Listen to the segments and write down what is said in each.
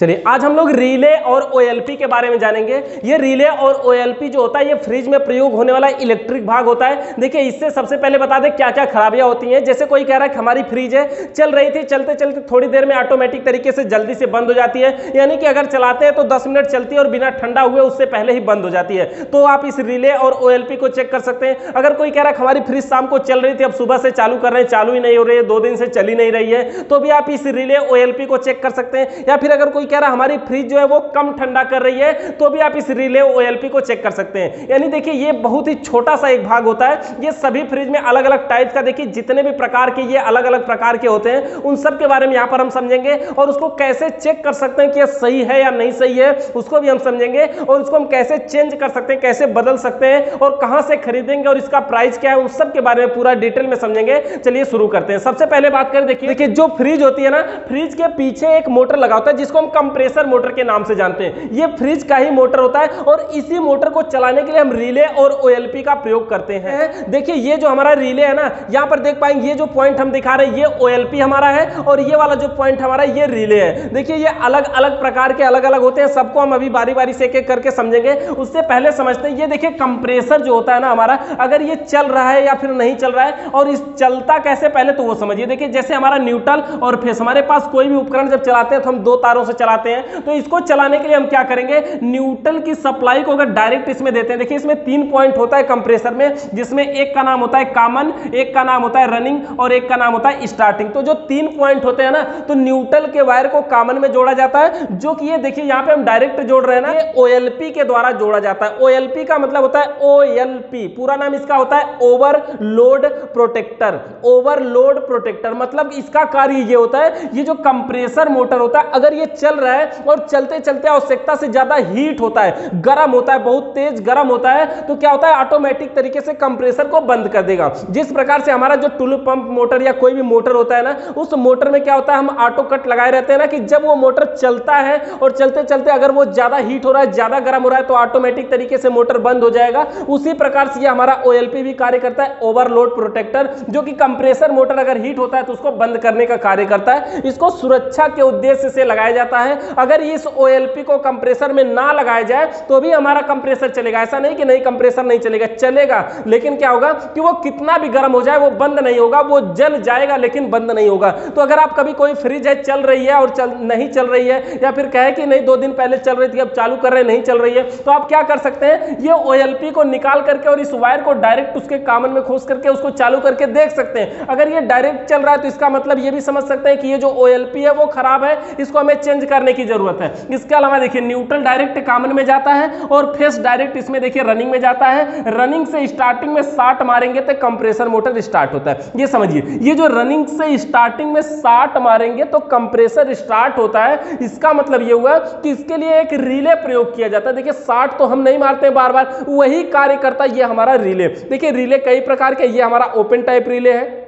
चलिए आज हम लोग रिले और ओएलपी के बारे में जानेंगे। ये रिले और ओएलपी जो होता है ये फ्रिज में प्रयोग होने वाला इलेक्ट्रिक भाग होता है। देखिए इससे सबसे पहले बता दें क्या क्या खराबियां होती हैं। जैसे कोई कह रहा है कि हमारी फ्रिज है, चल रही थी, चलते चलते थोड़ी देर में ऑटोमेटिक तरीके से जल्दी से बंद हो जाती है, यानी कि अगर चलाते हैं तो 10 मिनट चलती है और बिना ठंडा हुए उससे पहले ही बंद हो जाती है। तो आप इस रिले और ओएलपी को चेक कर सकते हैं। अगर कोई कह रहा है हमारी फ्रिज शाम को चल रही थी, अब सुबह से चालू कर रहे हैं, चालू ही नहीं हो रही है, 2 दिन से चली नहीं रही है, तो भी आप इस रिले ओएलपी को चेक कर सकते हैं। या फिर अगर कोई कह रहा है हमारी फ्रिज जो है वो कम ठंडा कर रही है, तो भी आप इस रिले ओएलपी को चेक कर सकते हैं। यानी देखिए ये बहुत ही छोटा सा एक भाग होता है। ये सभी फ्रिज में अलग अलग टाइप का, देखिए जितने भी प्रकार के ये अलग अलग प्रकार के होते हैं उन सब के बारे में यहां पर हम समझेंगे और उसको कैसे चेक कर सकते हैं कि ये सही है या नहीं सही है उसको भी हम समझेंगे, और उसको हम कैसे चेंज कर सकते हैं, कैसे बदल सकते हैं और कहां से खरीदेंगे और इसका प्राइस क्या है, उन सब के बारे में पूरा डिटेल में समझेंगे। चलिए शुरू करते हैं। सबसे पहले बात करें, देखिए जो फ्रिज होती है ना, फ्रिज के पीछे एक मोटर लगा होता है जिसको हम कंप्रेसर मोटर के नाम से जानते हैं। ये फ्रिज का ही मोटर होता है और इसी मोटर को चलाने के लिए हम रिले और ओएलपी का प्रयोग करते हैं। देखिए ये जो हमारा रिले है ना, यहां पर देख पाएंगे ये जो पॉइंट हम दिखा रहे हैं ये ओएलपी हमारा है और ये वाला जो पॉइंट हमारा ये रिले है। देखिए ये अलग अलग प्रकार के अलग अलग होते हैं, सबको हम अभी बारी बारी से एक एक करके समझेंगे। उससे पहले समझते हैं, ये देखिए कंप्रेसर जो होता है ना हमारा, अगर ये चल रहा है या फिर नहीं चल रहा है और इस चलता कैसे पहले तो वो समझिए। देखिए जैसे हमारा न्यूट्रल और फेस, हमारे पास कोई भी उपकरण जब चलाते हैं तो हम 2 तारों से चलाते हैं, तो इसको चलाने के लिए हम क्या करेंगे, न्यूट्रल की सप्लाई को अगर डायरेक्ट इसमें देते हैं, देखिए इसमें 3 पॉइंट होता है कंप्रेसर में, जिसमें एक का नाम होता है कॉमन, एक का नाम होता है रनिंग और एक का नाम होता है स्टार्टिंग। तो जो 3 पॉइंट होते हैं ना, तो न्यूट्रल के वायर को कॉमन में जोड़ा जाता है, जो कि ये देखिए यहां पे हम डायरेक्ट जोड़ रहे हैं ना, ये ओएलपी के द्वारा जोड़ा जाता है। ओएलपी का मतलब होता है ओएलपी, पूरा नाम इसका होता है ओवरलोड प्रोटेक्टर। ओवरलोड प्रोटेक्टर मतलब इसका कार्य ये होता है, ये जो कंप्रेसर मोटर होता है अगर ये चल रहा है और चलते चलते आवश्यकता से ज्यादा हीट होता है, गर्म होता है, बहुत तेज गर्म होता है, तो क्या होता है ऑटोमेटिक तरीके से कंप्रेसर को बंद कर देगा। जिस प्रकार से हमारा जो टुलु पंप मोटर या कोई भी मोटर होता है ना, उस मोटर में क्या होता है, हम ऑटो कट लगाए रहते हैं ना, कि जब वो मोटर चलता है और चलते चलते अगर वो ज्यादा हीट हो रहा है, ज्यादा गर्म हो रहा है, तो ऑटोमेटिक तरीके से मोटर बंद हो जाएगा। उसी प्रकार से ये हमारा ओएलपी भी कार्य करता है, ओवरलोड प्रोटेक्टर, जो कि कंप्रेसर मोटर अगर हीट होता है तो उसको बंद करने का कार्य करता है। इसको सुरक्षा के उद्देश्य से लगाया जाता है। अगर इस ओएलपी को कंप्रेसर में ना लगाया जाए तो भी हमारा कंप्रेसर चलेगा, ऐसा नहीं कि नहीं कंप्रेसर नहीं चलेगा, चलेगा, लेकिन क्या होगा कि वो कितना भी गर्म हो जाए वो बंद नहीं होगा, वो जल जाएगा लेकिन बंद नहीं होगा। तो अगर आप कभी कोई फ्रिज है चल रही है और नहीं चल रही है, या फिर कहे कि नहीं 2 दिन पहले चल रही थी अब चालू कर रहे हैं नहीं चल रही है, तो आप क्या कर सकते हैं, ये ओएलपी को निकाल करके और इस वायर को डायरेक्ट उसके कॉमन में खोस करके उसको चालू करके देख सकते हैं। अगर ये डायरेक्ट चल रहा है तो इसका मतलब ये भी समझ सकते हैं कि ये जो ओएलपी है वो खराब है, इसको हमें चेंज करने की जरूरत है। इसके अलावा देखिए न्यूट्रल डायरेक्ट कॉमन में जाता है और फेस डायरेक्ट इसमें देखिए रनिंग में जाता है। रनिंग से स्टार्टिंग में 60 मारेंगे तो कंप्रेसर मोटर स्टार्ट होता है। ये समझिए, ये जो रनिंग से स्टार्टिंग में 60 मारेंगे तो कंप्रेसर स्टार्ट होता है। इसका मतलब ये हुआ कि इसके लिए एक रिले प्रयोग किया जाता है। देखिए 60 तो हम नहीं मारते बार बार, वही कार्य करता है ये हमारा रिले। देखिए रिले कई प्रकार के, ये हमारा ओपन टाइप रिले है,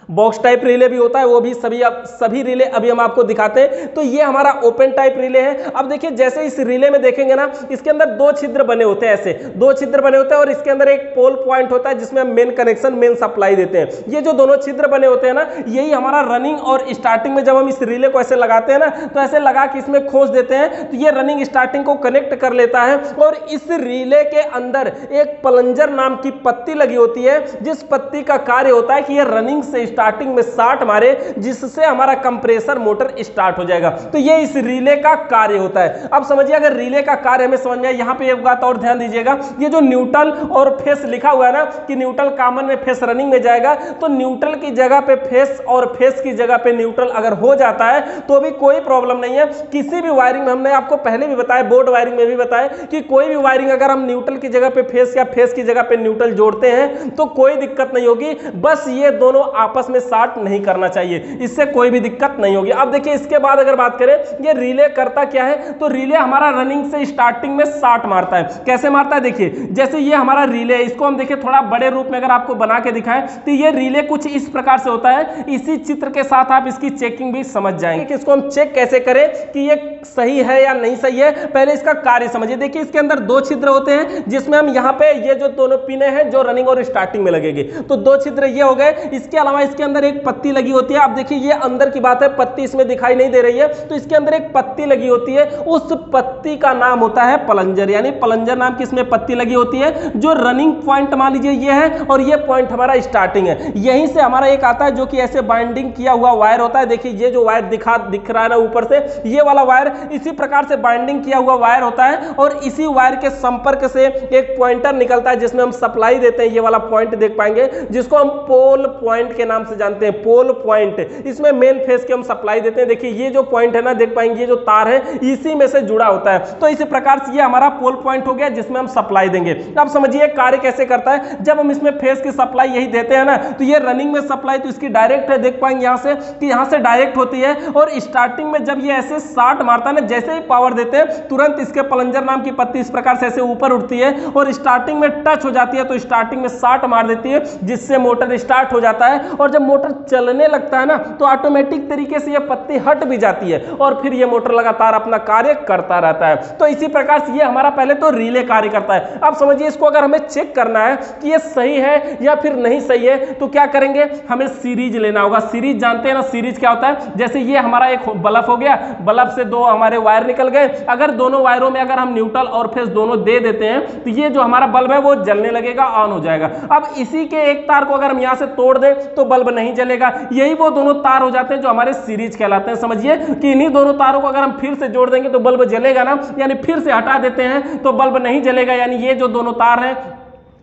बॉक्स टाइप रिले भी होता है, वो भी सभी रिले अभी हम आपको दिखाते हैं। तो ये हमारा ओपन टाइप रिले है। अब देखिए जैसे इस रिले में देखेंगे ना, इसके अंदर 2 छिद्र बने होते हैं, ऐसे 2 छिद्र बने होते हैं और इसके अंदर एक पोल पॉइंट होता है जिसमें हम मेन कनेक्शन, मेन सप्लाई देते हैं। ये जो दोनों छिद्र बने होते हैं ना, यही हमारा रनिंग और स्टार्टिंग में जब हम इस रिले को ऐसे लगाते हैं ना, तो ऐसे लगा के इसमें खोस देते हैं, तो ये रनिंग स्टार्टिंग को कनेक्ट कर लेता है। और इस रिले के अंदर एक प्लंजर नाम की पत्ती लगी होती है, जिस पत्ती का कार्य होता है कि ये रनिंग से स्टार्टिंग में 60 मारे, जिससे हमारा कंप्रेसर मोटर स्टार्ट हो जाएगा। तो ये इस रिले का कार्य होता है। अब समझिए अगर रिले का कार्य हमें समझ में आए, यहां पे एक बात और ध्यान दीजिएगा, ये जो न्यूट्रल और फेस लिखा हुआ है ना, कि न्यूट्रल कॉमन में फेस रनिंग में जाएगा, तो न्यूट्रल की जगह पे फेस और फेस की जगह पे न्यूट्रल अगर हो जाता है तो भी कोई प्रॉब्लम नहीं है। किसी भी वायरिंग में, हमने आपको पहले भी बताया, बोर्ड वायरिंग में भी बताया कि कोई भी वायरिंग अगर हम न्यूट्रल की जगह पे फेस या फेस की जगह पे न्यूट्रल जोड़ते हैं तो कोई दिक्कत नहीं होगी। बस ये दोनों आपस में साथ नहीं करना चाहिए, इससे कोई भी दिक्कत नहीं होगी। अब देखिए इसके बाद अगर बात करें, ये रिले करता क्या है, तो रिले हमारा रनिंग से स्टार्टिंग में 60 मारता है। कैसे मारता है, देखिए जैसे ये हमारा रिले है, इसको हम देखिए थोड़ा बड़े रूप में अगर आपको बना के दिखाएं तो ये रिले कुछ इस प्रकार से होता है। इसी चित्र के साथ आप इसकी चेकिंग भी समझ जाएंगे कि इसको हम चेक कैसे करें कि ये सही है या नहीं सही है। पहले इसका कार्य समझिए। देखिए इसके अंदर 2 छिद्र होते हैं, जिसमें हम यहाँ पे ये जो दोनों पिने हैं जो रनिंग और स्टार्टिंग में लगेगी, तो 2 छिद्र ये हो गए। इसके अलावा इसके अंदर एक पत्ती लगी होती है। आप देखिए ये अंदर की बात है, पत्ती इसमें दिखाई नहीं दे रही है, तो इसके अंदर एक पत्ती लगी होती है, उस पत्ती का नाम होता है प्लंजर, यानी प्लंजर नाम की इसमें पत्ती लगी होती है। जो रनिंग पॉइंट मान लीजिए ये है और ये पॉइंट हमारा स्टार्टिंग है, यहीं से हमारा एक आता है जो कि ऐसे बाइंडिंग किया हुआ वायर होता है। देखिए ये जो वायर दिख रहा है ना ऊपर से, ये वाला वायर इसी प्रकार से बाइंडिंग किया हुआ वायर होता है और इसी वायर के संपर्क से एक पॉइंटर निकलता है जिसमें हम सप्लाई देते हैं। ये वाला पॉइंट देख पाएंगे जिसको हम पोल पॉइंट के नाम से जानते हैं, पोल पॉइंट। इसमें मेन फेस के हम सप्लाई देते हैं। देखिए ये जो पॉइंट है ना, देख पाएंगे ये जो तार है इसी में से जुड़ा होता है। तो इसी प्रकार से ये हमारा पोल पॉइंट हो गया जिसमें हम सप्लाई देंगे। अब समझिए कार्य कैसे करता है। जब हम इसमें फेस की सप्लाई यही देते हैं ना, तो ये रनिंग में सप्लाई तो इसकी डायरेक्ट है, देख पाएंगे यहां से कि यहां से डायरेक्ट होती है और स्टार्टिंग में जब ये ऐसे शॉट मारता है ना, जैसे ही पावर देते हैं तुरंत इसके प्लंजर नाम की पत्ती इस प्रकार से ऐसे ऊपर उठती है और स्टार्टिंग में टच हो जाती है, तो स्टार्टिंग में शॉट मार देती है जिससे मोटर स्टार्ट हो जाता है। और जब मोटर चलने लगता है ना, तो ऑटोमेटिक तरीके से ये पत्ती हट भी जाती है और फिर ये मोटर लगातार अपना कार्य करता रहता है। तो इसी प्रकार से ये हमारा पहले तो रिले कार्य करता है। अब समझिए इसको अगर हमें चेक करना है कि ये सही है या फिर नहीं सही है, तो क्या करेंगे, हमें सीरीज लेना होगा। सीरीज जानते हैं ना, सीरीज क्या होता है। जैसे ये हमारा एक बल्ब हो गया, बल्ब से दो हमारे वायर निकल गए, अगर दोनों वायरों में अगर हम न्यूट्रल और फेस दोनों दे देते हैं तो ये जो हमारा बल्ब है वो जलने लगेगा, ऑन हो जाएगा। अब इसी के एक तार को अगर हम यहां से तोड़ दें तो बल्ब नहीं जलेगा। यही वो दोनों तार हो जाते हैं जो हमारे सीरीज कहलाते हैं। समझिए कि इन्हीं दोनों तारों को अगर हम फिर से जोड़ देंगे तो बल्ब जलेगा ना, यानी फिर से हटा देते हैं तो बल्ब नहीं जलेगा, यानी ये जो दोनों तार हैं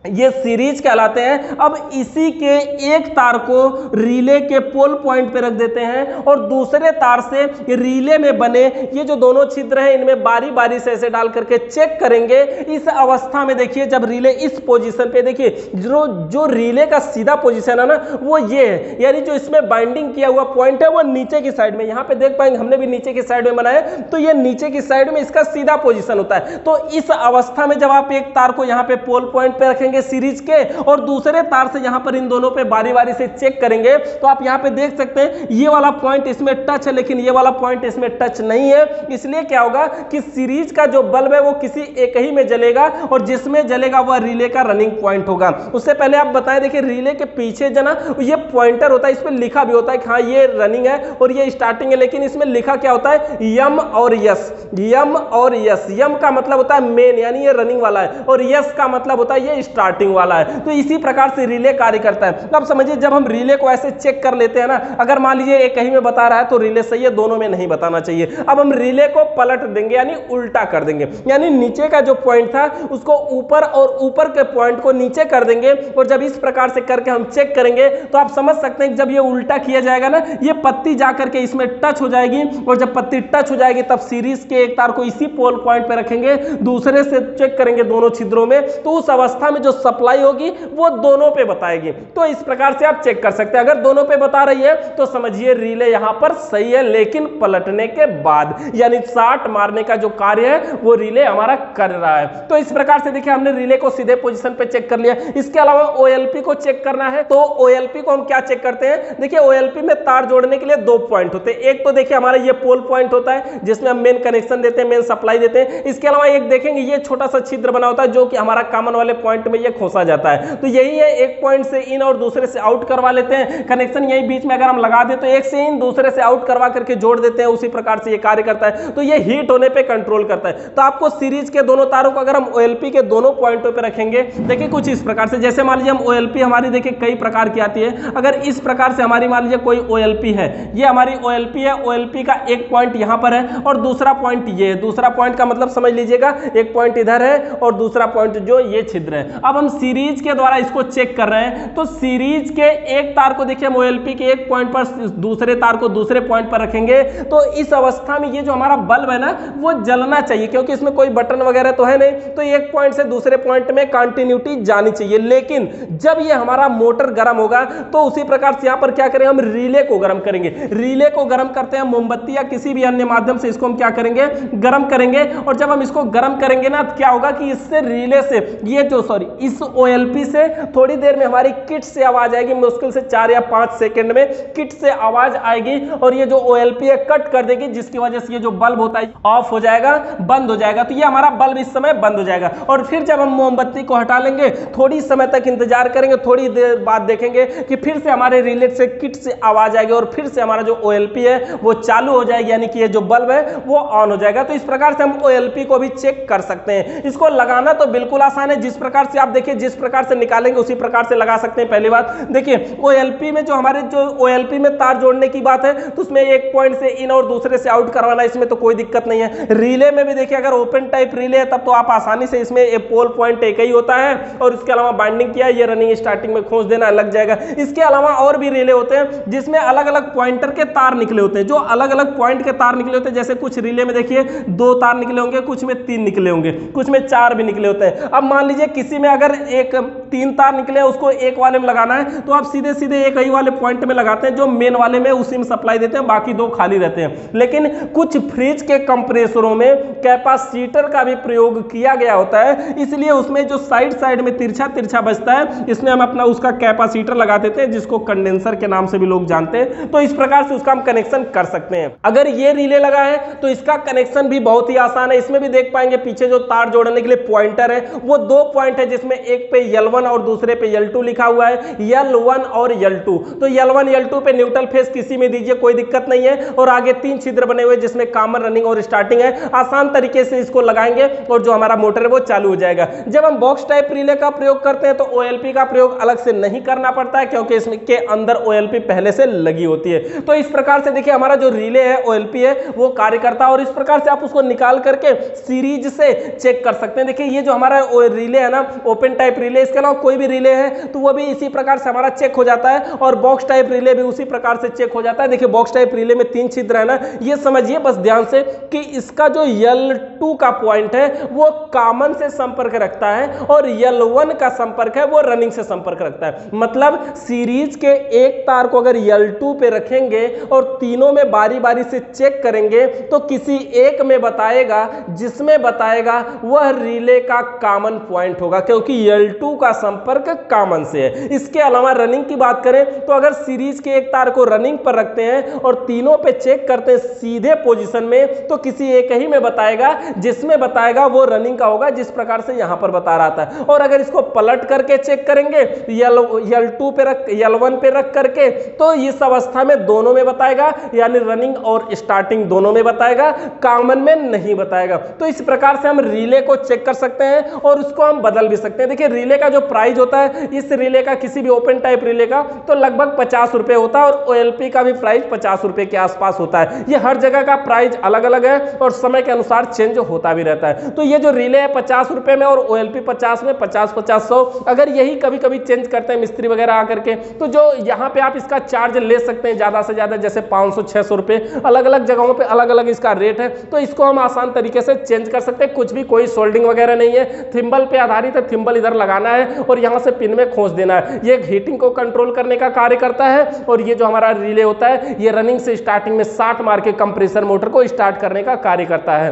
ये सीरीज कहलाते हैं। अब इसी के एक तार को रिले के पोल पॉइंट पे रख देते हैं और दूसरे तार से रिले में बने ये जो दोनों छिद्र हैं इनमें बारी बारी से ऐसे डाल करके चेक करेंगे। इस अवस्था में देखिए जब रिले इस पोजीशन पे, देखिए जो रिले का सीधा पोजीशन है ना वो ये है, यानी जो इसमें बाइंडिंग किया हुआ पॉइंट है वो नीचे की साइड में, यहाँ पे देख पाएंगे हमने भी नीचे की साइड में बनाया, तो ये नीचे की साइड में इसका सीधा पोजीशन होता है। तो इस अवस्था में जब आप एक तार को यहाँ पे पोल पॉइंट पे रखेंगे सीरीज के और दूसरे तार से यहां पर इन दोनों पे बारी बारी से चेक करेंगे, तो आप यहां पे देख सकते हैं ये वाला पॉइंट इसमें टच है लेकिन ये वाला पॉइंट इसमें टच नहीं है। इसलिए क्या होगा कि सीरीज का जो बल्ब है वो किसी एक ही में जलेगा और जिसमें जलेगा वह रिले का रनिंग पॉइंट होगा। उससे पहले आप बताएं, देखिए रिले के पीछे जो ना ये पॉइंटर होता है, इस पर लिखा भी होता है कि हाँ ये रनिंग है और ये स्टार्टिंग है, लेकिन इसमें लिखा क्या होता है, यम और यस। यम और यस, यम का मतलब होता है मेन यानी ये रनिंग वाला है और यस का मतलब होता है ये स्टार्टिंग वाला है। तो इसी प्रकार से रिले कार्य करता है। अब समझिए जब हम रिले को ऐसे चेक कर लेते हैं ना, अगर मान लीजिए एक ही में बता रहा है तो रिले सही है, दोनों में नहीं बताना चाहिए। अब हम रिले को पलट देंगे यानी उल्टा कर देंगे, यानी नीचे का जो पॉइंट था उसको ऊपर और ऊपर के पॉइंट को नीचे कर देंगे और जब इस प्रकार से करके हम चेक करेंगे तो आप समझ सकते हैं कि जब ये उल्टा किया जाएगा ना, ये पत्ती जाकर के इसमें टच हो जाएगी और जब पत्ती टच हो जाएगी तब सीरीज के एक तार को इसी पोल पॉइंट पे रखेंगे, दूसरे से चेक करेंगे दोनों छिद्रों में, तो उस अवस्था में जो सप्लाई होगी वो दोनों पे बताएगी। तो इस प्रकार से आप चेक कर सकते हैं। अगर दोनों पे बता रही है तो समझिए रिले यहां पर सही है, लेकिन पलटने के बाद यानी शॉट मारने का जो कार्य है वो रिले हमारा कर रहा है। तो इस प्रकार से देखिए हमने रिले को सीधे पोजीशन पे चेक कर लिया। इसके अलावा ओएलपी को चेक करना है, तो ओएलपी को हम क्या चेक करते हैं, देखिए ओएलपी में तार जोड़ने के लिए दो पॉइंट होते हैं। एक तो देखिए हमारा ये पोल पॉइंट होता है जिसमें हम मेन कनेक्शन देते हैं, मेन सप्लाई देते हैं। इसके अलावा एक देखेंगे ये छोटा सा छिद्र बना होता है जो कि हमारा कॉमन वाले पॉइंट में ये खोसा जाता है। तो यही है, एक पॉइंट से इन और दूसरे से आउट करवा लेते हैं कनेक्शन, यही बीच में अगर हम लगा दे तो एक से इन दूसरे से आउट करवा करके जोड़ देते हैं। उसी प्रकार से ये कार्य करता है। तो ये हीट होने पे कंट्रोल करता है। तो आपको सीरीज के दोनों तारों को अगर हम ओएलपी के दोनों पॉइंटों पे रखेंगे, देखिए कुछ इस प्रकार से, जैसे मान लीजिए हम ओएलपी हमारी देखिए कई प्रकार की आती है। अगर इस प्रकार से हमारी मान लीजिए कोई ओएलपी है, ये हमारी ओएलपी है, ओएलपी का एक पॉइंट यहां पर है और दूसरा पॉइंट ये है। दूसरा पॉइंट का मतलब समझ लीजिएगा, एक पॉइंट इधर है और दूसरा पॉइंट जो ये छिद्र है। अब हम सीरीज के द्वारा इसको चेक कर रहे हैं, तो सीरीज के एक तार को देखिए हम ओएलपी के एक पॉइंट पर, दूसरे तार को दूसरे पॉइंट पर रखेंगे, तो इस अवस्था में ये जो हमारा बल्ब है ना वो जलना चाहिए, क्योंकि इसमें कोई बटन वगैरह तो है नहीं, तो एक पॉइंट से दूसरे पॉइंट में कंटिन्यूटी जानी चाहिए। लेकिन जब ये हमारा मोटर गर्म होगा तो उसी प्रकार से यहां पर क्या करेंगे, हम रिले को गर्म करेंगे। रिले को गर्म करते हैं मोमबत्ती या किसी भी अन्य माध्यम से, इसको हम क्या करेंगे, गर्म करेंगे। और जब हम इसको गर्म करेंगे ना, क्या होगा कि इससे रिले से ये जो इस OLP से थोड़ी देर में हमारी किट से आवाज आएगी, मुश्किल से 4 या 5 सेकंड में किट से आवाज आएगी और ये जो OLP है कट कर देगी, जिसकी वजह से ये जो बल्ब होता है ऑफ हो जाएगा, बंद हो जाएगा। तो ये हमारा बल्ब इस समय बंद हो जाएगा और फिर जब हम मोमबत्ती को हटा लेंगे, थोड़ी समय तक इंतजार करेंगे, थोड़ी देर बाद देखेंगे कि फिर से हमारे रिले से किट से आवाज आएगी और फिर से हमारा जो OLP है वो चालू हो जाएगी, यानी कि ये जो बल्ब है वो ऑन हो जाएगा। तो इस प्रकार से हम OLP को भी चेक कर सकते हैं। इसको लगाना तो बिल्कुल आसान है, जिस प्रकार से आप देखिए जिस प्रकार से निकालेंगे उसी प्रकार से लगा सकते हैं। पहली बात देखिए, OLP में जो हमारे जो OLP में तार जोड़ने की बात है तो उसमें एक पॉइंट से इन और दूसरे से आउट करवाना, इसमें तो कोई दिक्कत नहीं है। रिले में भी देखिए अगर ओपन टाइप रिले है तब तो आप आसानी से इसमें एक पोल पॉइंट एक ही होता है और इसके अलावा बाइंडिंग किया, ये रनिंग स्टार्टिंग में खोज देना लग जाएगा। इसके अलावा और भी रिले होते हैं जिसमें अलग अलग पॉइंटर के तार निकले होते हैं, जो अलग अलग पॉइंट के तार निकले होते हैं। जैसे कुछ रिले में देखिए 2 तार निकले होंगे, कुछ में 3 निकले होंगे, कुछ में 4 भी निकले होते हैं। अब मान लीजिए किसी में अगर 3 तार निकले उसको एक वाले में लगाना है तो आप सीधे सीधे एक ही वाले पॉइंट में लगाते हैं, जो मेन वाले में उसी में सप्लाई देते हैं, बाकी 2 खाली रहते हैं। लेकिन कुछ फ्रिज के कंप्रेसरों में कैपेसिटर का भी प्रयोग किया गया होता है, इसलिए उसमें जो साइड में तिरछा तिरछा बचता है, इसमें हम अपना उसका कैपेसिटर लगा देते हैं, जिसको कंडेंसर के नाम से भी लोग जानते हैं। तो इस प्रकार से उसका हम कनेक्शन कर सकते हैं। अगर ये रिले लगा है तो इसका कनेक्शन भी बहुत ही आसान है। इसमें भी देख पाएंगे पीछे जो तार जोड़ने के लिए पॉइंटर है वो 2 पॉइंट है, जिसमें एक पे L1 और दूसरे पे L2 लिखा हुआ है, L1 और L2। तो L1 L2 पे न्यूट्रल फेस किसी में दीजिए, कोई दिक्कत नहीं है। और आगे 3 छिद्र बने हुए जिसमें कॉमन, रनिंग और स्टार्टिंग है। आसान तरीके से इसको लगाएंगे और जो हमारा मोटर है वो चालू हो जाएगा। जब हम बॉक्स टाइप रिले का प्रयोग करते हैं तो OLP का प्रयोग अलग से नहीं करना पड़ता है, क्योंकि इसमें के अंदर OLP पहले से लगी होती है। तो इस प्रकार से देखिए हमारा जो रिले है OLP है वो कार्य करता है और इस प्रकार से आप उसको निकाल करके सीरीज से चेक कर सकते हैं। देखिए ये जो हमारा रिले है ना, ओपन टाइप रिले, इसके अलावा कोई भी रिले है तो वो भी इसी प्रकार से हमारा चेक हो जाता है और बॉक्स टाइप रिले भी उसी प्रकार से चेक हो जाता है। देखिए बॉक्स टाइप रिले में 3 छिद्र है ना, ये समझिए बस ध्यान से कि इसका जो L2 का पॉइंट है वो कॉमन से संपर्क रखता है और L1 का संपर्क है वो रनिंग से संपर्क रखता है। मतलब सीरीज के एक तार को अगर L2 पे रखेंगे और तीनों में बारी बारी से चेक करेंगे तो किसी एक में बताएगा, जिसमें बताएगा वह रिले का कॉमन पॉइंट होगा, क्योंकि L2 का संपर्क कॉमन से है। इसके अलावा रनिंग की बात करें तो अगर सीरीज के एक तार को रनिंग पर रखते हैं और तीनों पे चेक करते हैं सीधे पोजीशन में, तो किसी एक ही में बताएगा, जिसमें बताएगा वो रनिंग का होगा, जिस प्रकार से यहां पर बता रहा था। और अगर इसको पलट करके चेक करेंगे L2 पे रख, L1 पे रख करके, तो इस अवस्था में दोनों में बताएगा, यानी रनिंग और स्टार्टिंग दोनों में बताएगा, कॉमन में नहीं बताएगा। तो इस प्रकार से हम रिले को चेक कर सकते हैं और उसको हम बदल भी सकते हैं। देखिए रिले का जो प्राइस होता है इस रिले का, किसी भी ओपन टाइप रिले का, तो लगभग 50 रुपए होता है और OLP का भी प्राइस 50 रुपए के आसपास होता है। ये हर जगह का प्राइस अलग अलग है और समय के अनुसार चेंज होता भी रहता है। तो ये जो रिले है 50 रुपए में और OLP 50 में, 50-50-100, अगर यही कभी कभी चेंज करते हैं मिस्त्री वगैरह आकर के, तो जो यहाँ पे आप इसका चार्ज ले सकते हैं ज्यादा से ज्यादा, जैसे 500-600 रुपए, अलग अलग जगहों पे अलग अलग इसका रेट है। तो इसको हम आसान तरीके से चेंज कर सकते हैं। कुछ भी कोई सोल्डिंग वगैरह नहीं है, थिम्बल पे आधारित है। थिम्बल इधर लगाना है और यहाँ से पिन में खोस देना है। ये हीटिंग को कंट्रोल करने का कार्य करता है और ये जो हमारा रिले होता है ये रनिंग से स्टार्टिंग में 60 मार के कंप्रेसर मोटर को स्टार्ट करने का कार्य करता है।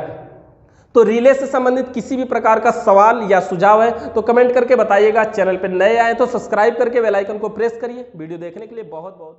तो रिले से संबंधित किसी भी प्रकार का सवाल या सुझाव है तो कमेंट करके बताइएगा। चैनल पर नए आए तो सब्सक्राइब करके बेल आइकन को प्रेस करिए। वीडियो देखने के लिए बहुत बहुत